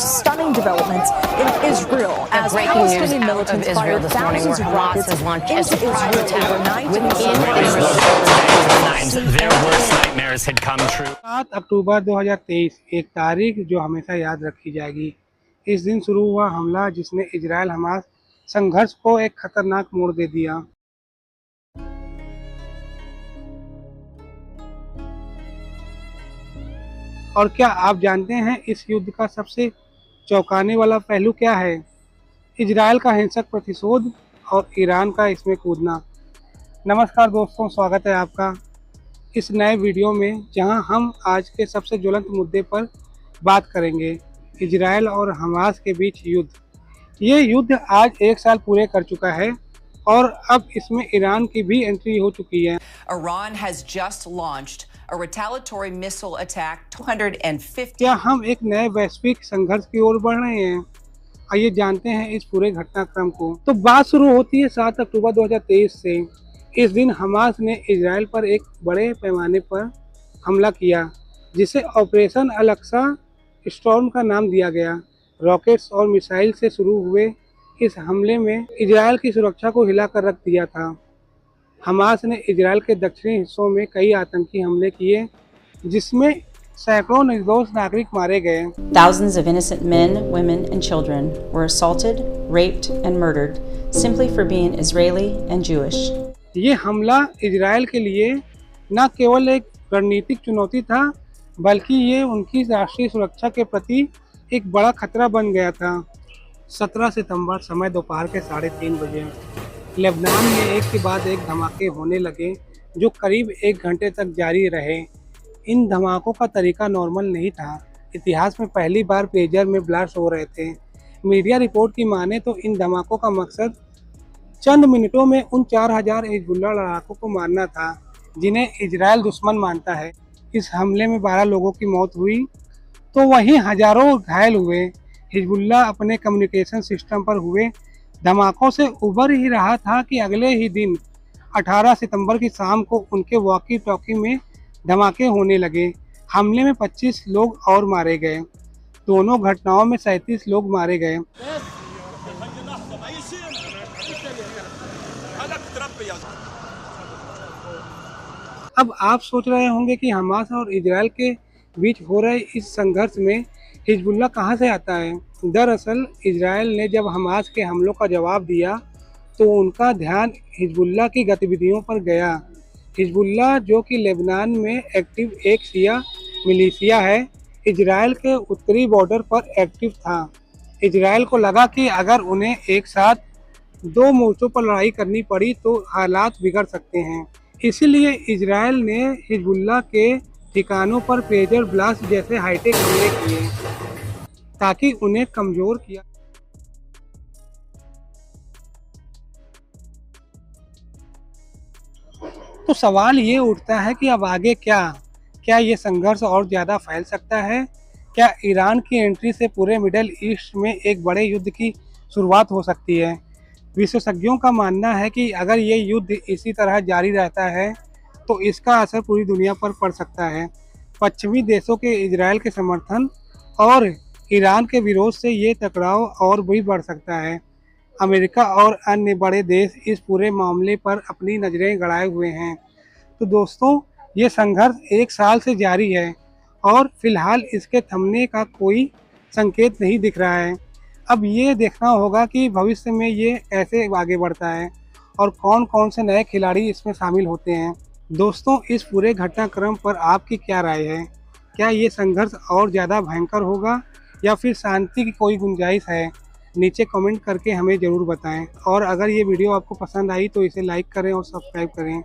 stunning developments in Israel as Palestinian militants fired thousands of rockets into Israel overnight. Their worst nightmares had come true. 7 अक्टूबर 2023 एक तारीख जो हमेशा याद रखी जाएगी। इस दिन शुरू हुआ हमला जिसने इजराइल हमास संघर्ष को एक खतरनाक मोड़ दे दिया। और क्या आप जानते हैं इस युद्ध का सबसे चौंकाने वाला पहलू क्या है? इजराइल का हिंसक प्रतिशोध और ईरान का इसमें कूदना। नमस्कार दोस्तों, स्वागत है आपका इस नए वीडियो में, जहां हम आज के सबसे ज्वलंत मुद्दे पर बात करेंगे, इजराइल और हमास के बीच युद्ध। ये युद्ध आज 1 साल पूरे कर चुका है और अब इसमें ईरान की भी एंट्री हो चुकी है। Iran has just launched a retaliatory missile attack 250. क्या हम एक नए वैश्विक संघर्ष की ओर बढ़ रहे हैं? आइए जानते हैं इस पूरे घटनाक्रम को। तो बात शुरू होती है 7 अक्टूबर 2023 से। इस दिन हमास ने इजराइल पर एक बड़े पैमाने पर हमला किया, जिसे ऑपरेशन अल-अक्सा स्टॉर्म का नाम दिया गया। रॉकेट्स और मिसाइल से शुरू हुए इस हमले में इजराइल की सुरक्षा को हिलाकर रख दिया था। हमास ने इजराइल के दक्षिणी हिस्सों में कई आतंकी हमले किए, जिसमें सैकड़ों निर्दोष नागरिक मारे गए। Thousands of innocent men, women and children were assaulted, raped and murdered simply for being Israeli and Jewish. ये हमला इजराइल के लिए न केवल एक रणनीतिक चुनौती था, बल्कि ये उनकी राष्ट्रीय सुरक्षा के प्रति एक बड़ा खतरा बन गया था। 17 सितंबर समय दोपहर के 3:30 बजे लेबनान में एक के बाद एक धमाके होने लगे, जो करीब 1 घंटे तक जारी रहे। इन धमाकों का तरीका नॉर्मल नहीं था। इतिहास में पहली बार पेजर में ब्लास्ट हो रहे थे। मीडिया रिपोर्ट की माने तो इन धमाकों का मकसद चंद मिनटों में उन 4000 हिजबुल्लाह लड़ाकों को मारना था, जिन्हें इजराइल दुश्मन मानता है। इस हमले में 12 लोगों की मौत हुई तो वहीं हजारों घायल हुए। हिजबुल्लाह अपने कम्युनिकेशन सिस्टम पर हुए धमाकों से उबर ही रहा था कि अगले ही दिन 18 सितंबर की शाम को उनके वॉकी टॉकी में धमाके होने लगे। हमले में 25 लोग और मारे गए। दोनों घटनाओं में 37 लोग मारे गए। अब आप सोच रहे होंगे कि हमास और इजराइल के बीच हो रहे इस संघर्ष में हिजबुल्लाह कहां से आता है। दरअसल इजराइल ने जब हमास के हमलों का जवाब दिया तो उनका ध्यान हिजबुल्लाह की गतिविधियों पर गया। हिजबुल्लाह, जो कि लेबनान में एक्टिव एक शिया मिलिशिया है, इजराइल के उत्तरी बॉर्डर पर एक्टिव था। इजराइल को लगा कि अगर उन्हें एक साथ 2 मोर्चों पर लड़ाई करनी पड़ी तो हालात बिगड़ सकते हैं। इसीलिए इजराइल ने हिजबुल्लाह के ठिकानों पर पेजर ब्लास्ट जैसे हाईटेक हमले किए, ताकि उन्हें कमजोर किया। तो सवाल ये उठता है कि अब आगे क्या ये संघर्ष और ज़्यादा फैल सकता है? क्या ईरान की एंट्री से पूरे मिडिल ईस्ट में एक बड़े युद्ध की शुरुआत हो सकती है? विशेषज्ञों का मानना है कि अगर ये युद्ध इसी तरह जारी रहता है तो इसका असर पूरी दुनिया पर पड़ सकता है। पश्चिमी देशों के इजराइल के समर्थन और ईरान के विरोध से ये टकराव और भी बढ़ सकता है। अमेरिका और अन्य बड़े देश इस पूरे मामले पर अपनी नज़रें गड़ाए हुए हैं। तो दोस्तों, ये संघर्ष 1 साल से जारी है और फिलहाल इसके थमने का कोई संकेत नहीं दिख रहा है। अब ये देखना होगा कि भविष्य में ये कैसे आगे बढ़ता है और कौन कौन से नए खिलाड़ी इसमें शामिल होते हैं। दोस्तों, इस पूरे घटनाक्रम पर आपकी क्या राय है? क्या ये संघर्ष और ज़्यादा भयंकर होगा या फिर शांति की कोई गुंजाइश है? नीचे कमेंट करके हमें ज़रूर बताएं। और अगर ये वीडियो आपको पसंद आई तो इसे लाइक करें और सब्सक्राइब करें।